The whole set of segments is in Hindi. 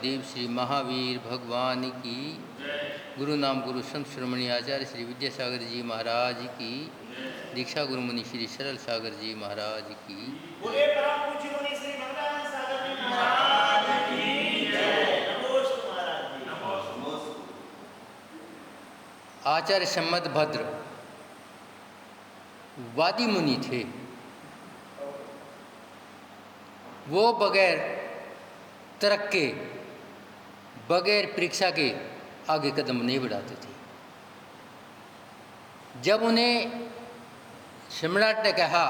देव श्री महावीर भगवान की, गुरु नाम गुरु संत श्रोमणी आचार्य श्री विद्यासागर जी महाराज की, दीक्षा गुरु मुनि श्री सरल सागर जी महाराज की। बोले परम पूज्य मुनि श्री भगवान सागर जी महाराज की जय। नमोस्तु महाराज जी। नमोस्तु। आचार्य सम्मत भद्र वादी मुनि थे। वो बगैर तर्क के, बगैर परीक्षा के आगे कदम नहीं बढ़ाते थे। जब उन्हें सम्राट ने कहा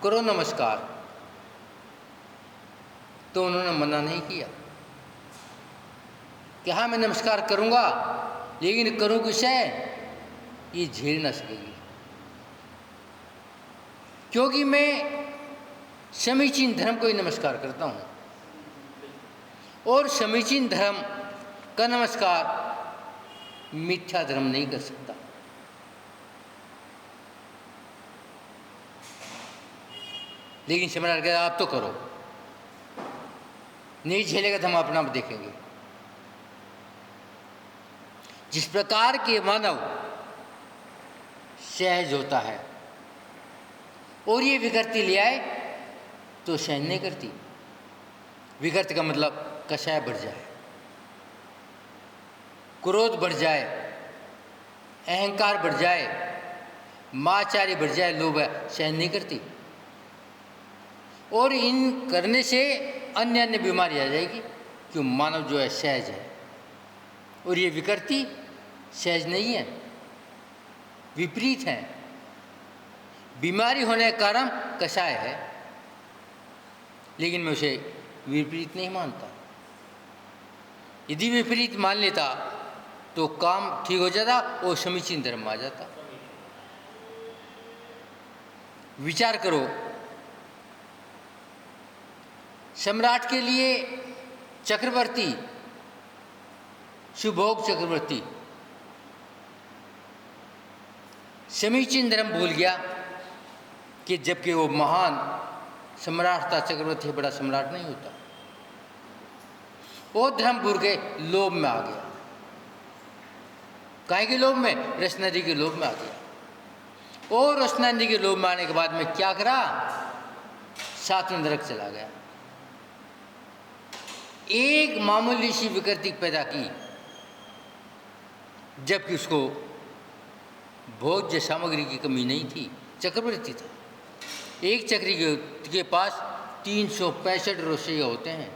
करो नमस्कार, तो उन्होंने मना नहीं किया। कहा मैं नमस्कार करूंगा, लेकिन करूं किसे, ये झेल ना सकेगी, क्योंकि मैं समीचीन धर्म को ही नमस्कार करता हूं, और समीचीन धर्म का नमस्कार मिथ्या धर्म नहीं कर सकता। लेकिन सम्राट कहता आप तो करो, नहीं झेलेगा तो हम अपना देखेंगे। जिस प्रकार के मानव सहज होता है और ये विकृति ले आए तो सहन नहीं करती। विकृति का मतलब कषाय बढ़ जाए, क्रोध बढ़ जाए, अहंकार बढ़ जाए, माचारी बढ़ जाए, लोभ है, सहन नहीं करती। और इन करने से अन्य अन्य बीमारी आ जाएगी, क्यों मानव जो है सहज है, और ये विकृति सहज नहीं है, विपरीत है। बीमारी होने का कारण कषाय है, लेकिन मैं उसे विपरीत नहीं मानता। यदि विपरीत मान लेता तो काम ठीक हो जाता और समीचीन धर्म आ जाता। विचार करो, सम्राट के लिए चक्रवर्ती, सुभोग चक्रवर्ती समीचीन धर्म भूल गया, कि जबकि वो महान सम्राट था, चक्रवर्ती बड़ा सम्राट नहीं होता। वो धर्म भूल के लोभ में आ गया। काहे के लोभ में? रसना जी के लोभ में आ गया। और रसना जी के लोभ में आने के बाद में क्या करा? सातवें नरक चला गया। एक मामूली सी विकृति पैदा की, जबकि उसको भोज्य सामग्री की कमी नहीं थी। चक्रवर्ती था। एक चक्री के पास 365 रसोइया होते हैं,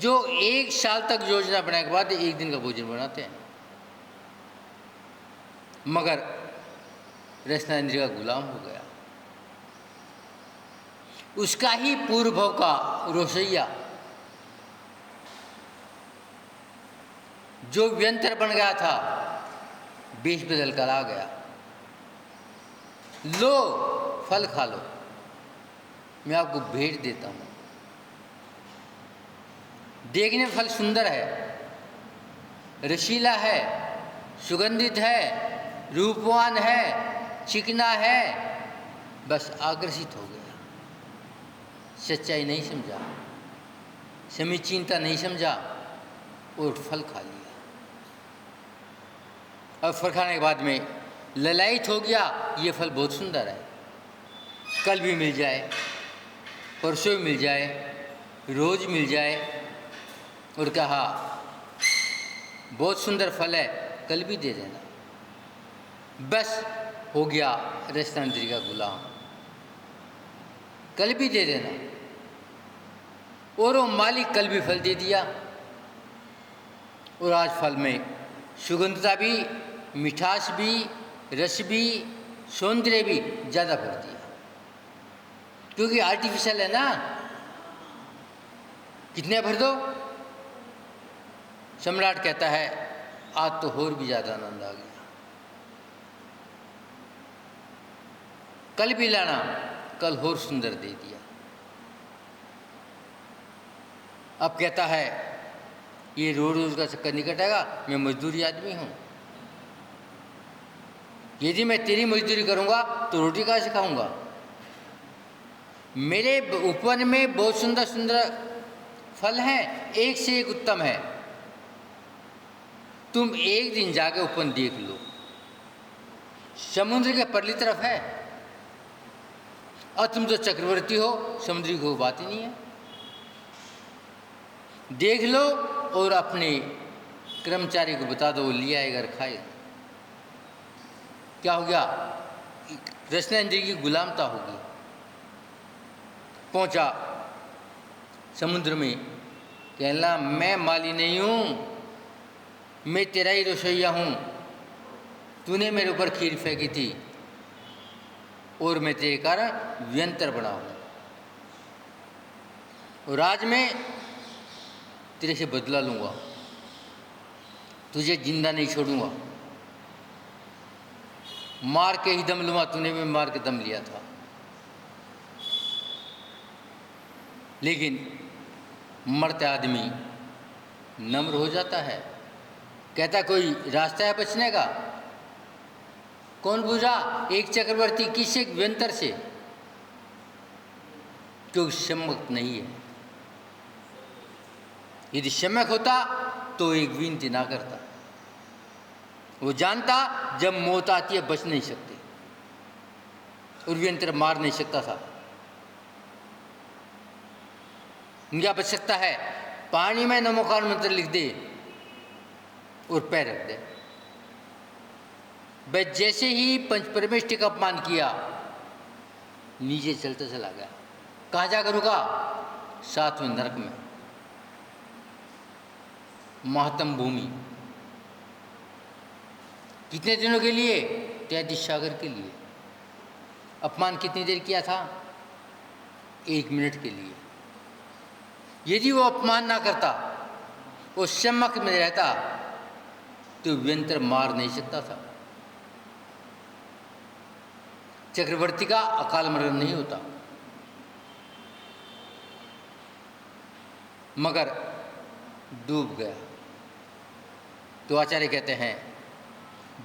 जो एक साल तक योजना बनाने के बाद एक दिन का भोजन बनाते हैं। मगर रसना इंद्र का गुलाम हो गया। उसका ही पूर्व भव का रसोइया जो व्यंतर बन गया था, बीच बदल कर आ गया। लो फल खा लो, मैं आपको भेंट देता हूं। देखने में फल सुंदर है, रसीला है, सुगंधित है, रूपवान है, चिकना है, बस आकर्षित हो गया। सच्चाई नहीं समझा, समीचीनता नहीं समझा और फल खा लिया। अब फल खाने के बाद में ललायित हो गया, ये फल बहुत सुंदर है, कल भी मिल जाए, परसों भी मिल जाए, रोज मिल जाए। और कहा बहुत सुंदर फल है, कल भी दे देना। बस हो गया रसना का गुलाम, कल भी दे देना। और वो मालिक कल भी फल दे दिया, और आज फल में सुगंधता भी, मिठास भी, रस भी, सौंदर्य भी ज़्यादा भर दिया, क्योंकि आर्टिफिशियल है ना। कितने भर दो? सम्राट कहता है आज तो और भी ज़्यादा आनंद आ गया, कल भी लाना, कल और सुंदर दे दिया। अब कहता है ये रोज रोज का चक्कर नहीं कटेगा, मैं मजदूरी आदमी हूं, यदि मैं तेरी मजदूरी करूंगा तो रोटी कहाँ से खाऊंगा? मेरे उपवन में बहुत सुंदर सुंदर फल हैं, एक से एक उत्तम है। तुम एक दिन जाके उपवन देख लो। समुद्र के परली तरफ है, और तुम तो चक्रवर्ती हो, समुद्री को बात ही नहीं है। देख लो और अपने कर्मचारी को बता दो, वो ले आएगा और खाएगा। क्या हो गया? रसनेंद्रिय की गुलामता होगी। पहुंचा समुद्र में, कहला मैं माली नहीं हूँ, मैं तेरा ही रसोइया हूँ। तूने मेरे ऊपर खीर फेंकी थी और मैं तेरे कारण व्यंतर बना हूँ, और आज मैं तेरे से बदला लूँगा, तुझे जिंदा नहीं छोड़ूंगा। मार के ही दम लूँगा, तूने भी मार के दम लिया था। लेकिन मरते आदमी नम्र हो जाता है, कहता कोई रास्ता है बचने का? कौन पूछा? एक चक्रवर्ती, किससे? व्यंतर से, क्योंकि सम्यक नहीं है। यदि सम्यक होता तो एक विनती ना करता। वो जानता जब मौत आती है बच नहीं सकते, और व्यंतर मार नहीं सकता था। क्या बच सकता है? पानी में नमोकार मंत्र लिख दे और पैर रख दे। वह जैसे ही पंच परमेष्टि का अपमान किया, नीचे चलता चला गया। कहाँ जाकर रुका? 7वें नरक में, महत्तम भूमि। कितने दिनों के लिए? 33 सागर के लिए। अपमान कितनी देर किया था? 1 मिनट के लिए। यदि वो अपमान ना करता, वो सम्यक में रहता, तो व्यंतर मार नहीं सकता था। चक्रवर्ती का अकाल मरण नहीं होता, मगर डूब गया। तो आचार्य कहते हैं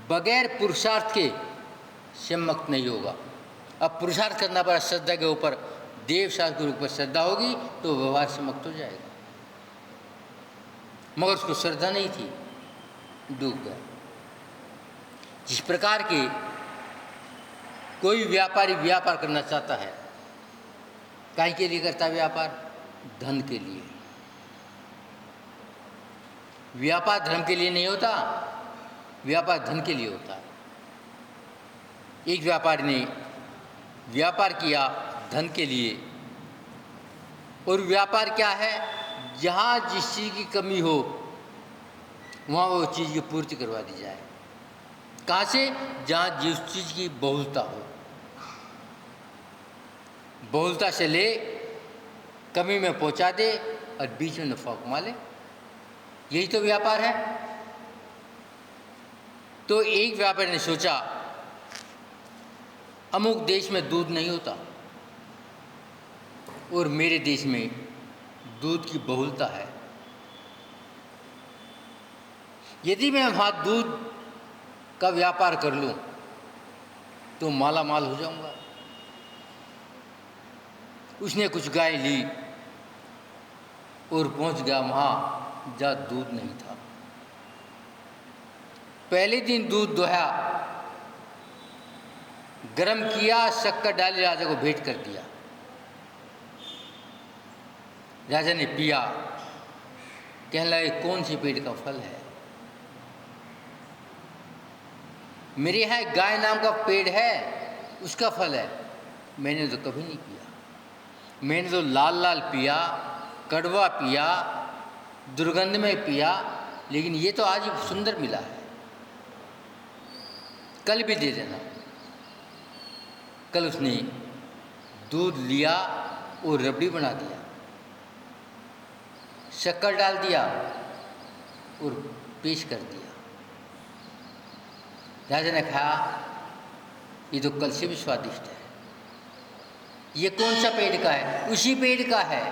बगैर पुरुषार्थ के सम्यक नहीं होगा। अब पुरुषार्थ करना पड़ा, श्रद्धा के ऊपर, देव शास्त्र के ऊपर श्रद्धा होगी तो व्यवहार सम्यक हो जाएगा। मगर उसको श्रद्धा नहीं थी, डूब गया। जिस प्रकार के कोई व्यापारी व्यापार करना चाहता है, काहे के लिए करता है व्यापार? धन के लिए। व्यापार धर्म के लिए नहीं होता, व्यापार धन के लिए होता है। एक व्यापारी ने व्यापार किया धन के लिए, और व्यापार क्या है? जहाँ जिस चीज़ की कमी हो वहाँ वो चीज़ की पूर्ति करवा दी जाए। कहाँ से? जहाँ जिस चीज़ की बहुलता हो, बहुलता से ले, कमी में पहुँचा दे और बीच में नफा कमा ले। यही तो व्यापार है। तो एक व्यापारी ने सोचा अमुक देश में दूध नहीं होता और मेरे देश में दूध की बहुलता है। यदि मैं वहाँ दूध का व्यापार कर लूँ तो माला माल हो जाऊंगा। उसने कुछ गाय ली और पहुँच गया वहाँ जहाँ दूध नहीं था। पहले दिन दूध दोहा, गरम किया, शक्कर डाली, राजा को भेंट कर दिया। राजा ने पिया, कहने लगे कौन सी पेड़ का फल है? मेरे यहाँ एक गाय नाम का पेड़ है, उसका फल है। मैंने तो कभी नहीं पिया। मैंने तो लाल लाल पिया, कड़वा पिया, दुर्गंध में पिया, लेकिन ये तो आज ही सुंदर मिला है। कल भी दे देना। कल उसने दूध लिया और रबड़ी बना दिया, शक्कर डाल दिया और पेश कर दिया। राजा ने कहा ये तो कल से भी स्वादिष्ट है। ये कौन सा पेड़ का है? उसी पेड़ का है।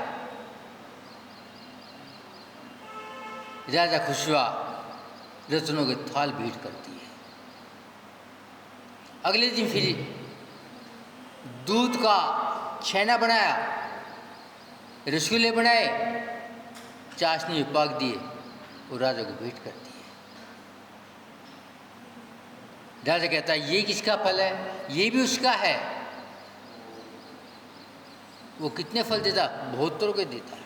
राजा खुश हुआ, रत्नों के थाल भेंट करती है। अगले दिन फिर दूध का छेना बनाया, रसगुल्ले बनाए, चाशनी में पाक दिए और राजा को भेंट कर दिए। राजा कहता है ये किसका फल है? ये भी उसका है। वो कितने फल देता? बहुत तरह के देता है।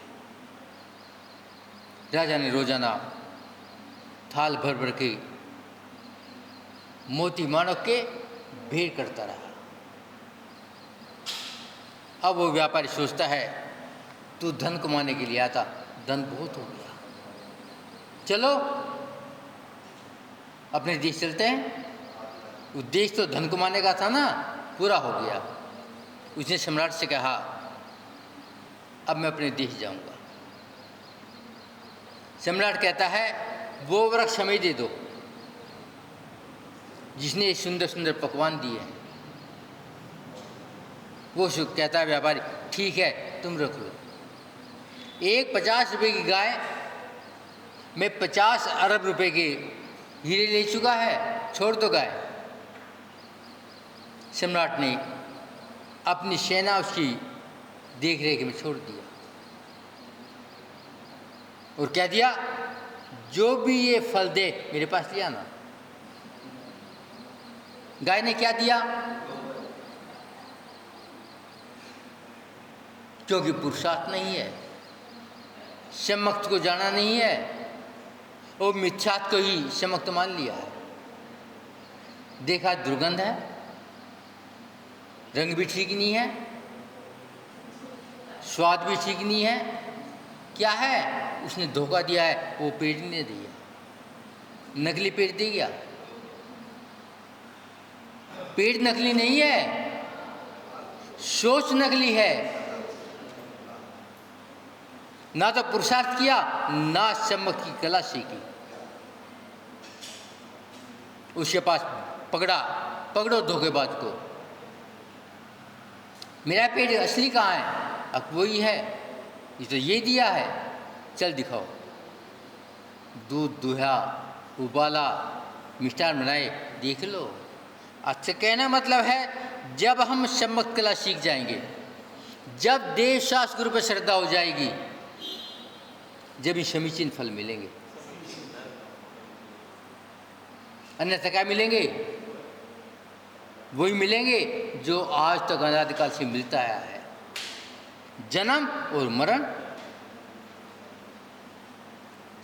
राजा ने रोजाना थाल भर भर के मोती माणक के भेंट करता रहा। अब वो व्यापारी सोचता है तू धन कमाने के लिए आता, धन बहुत हो गया, चलो अपने देश चलते हैं। उद्देश्य तो धन कमाने का था ना, पूरा हो गया। उसने सम्राट से कहा अब मैं अपने देश जाऊंगा। सम्राट कहता है वो वृक्ष हमें दे दो जिसने सुंदर सुंदर पकवान दिए हैं। वो कहता है व्यापारी ठीक है तुम रख लो। एक 50 रुपए की गाय में 50 अरब रुपए के हीरे ले चुका है, छोड़ दो गाय। सम्राट ने अपनी सेना उसकी देख रेख में छोड़ दिया और कह दिया जो भी ये फल दे मेरे पास ले आना। गाय ने क्या दिया? क्योंकि पुरुषार्थ नहीं है, सम्मक्त को जाना नहीं है, और मिथ्यात्व को ही सम्मक्त मान लिया है। देखा दुर्गंध है, रंग भी ठीक नहीं है, स्वाद भी ठीक नहीं है, क्या है? उसने धोखा दिया है, वो पेड़ नहीं दिया, नकली पेड़ दे गया। पेड़ नकली नहीं है, सोच नकली है। ना तो पुरुषार्थ किया, ना सम्मत की कला सीखी। उसके पास पकड़ो धोखेबाज को। मेरा पेड़ असली कहाँ है? अब वही है, ये तो ये दिया है, चल दिखाओ। दूध दुहा, उबाला, मिष्ठान बनाए, देख लो। अच्छा कहना मतलब है जब हम सम्मत कला सीख जाएंगे, जब देव शास्त्र गुरु पर श्रद्धा हो जाएगी, जब ही समीचीन फल मिलेंगे। अन्यथा क्या मिलेंगे? वही मिलेंगे जो आज तक अनादिकाल से मिलता आया है, जन्म और मरण।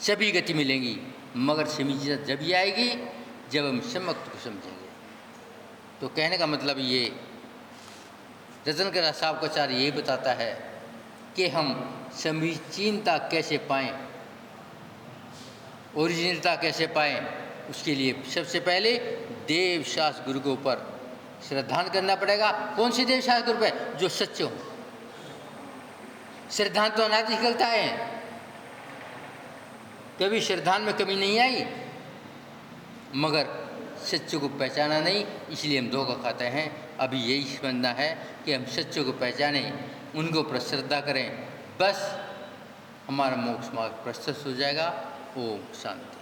सभी गति मिलेंगी, मगर समीचीनता जब ही आएगी जब हम सम्मत को समझेंगे। तो कहने का मतलब ये रतनकर साहब का आचार्य ये बताता है कि हम समीचीनता कैसे पाएं, ओरिजिनलता कैसे पाएं। उसके लिए सबसे पहले देव शास्त्र गुरु के ऊपर श्रद्धान करना पड़ेगा। कौन से देव शास्त्र गुरु पे? जो सच्चे हों। श्रद्धान तो अनादि निकलता है, कभी श्रद्धान में कमी नहीं आई, मगर सच्चों को पहचाना नहीं, इसलिए हम धोखा खाते हैं। अभी यही समझना है कि हम सच्चों को पहचानें, उनके ऊपर श्रद्धा करें, बस हमारा मोक्ष मार्ग प्रशस्त हो जाएगा। ओम शांति।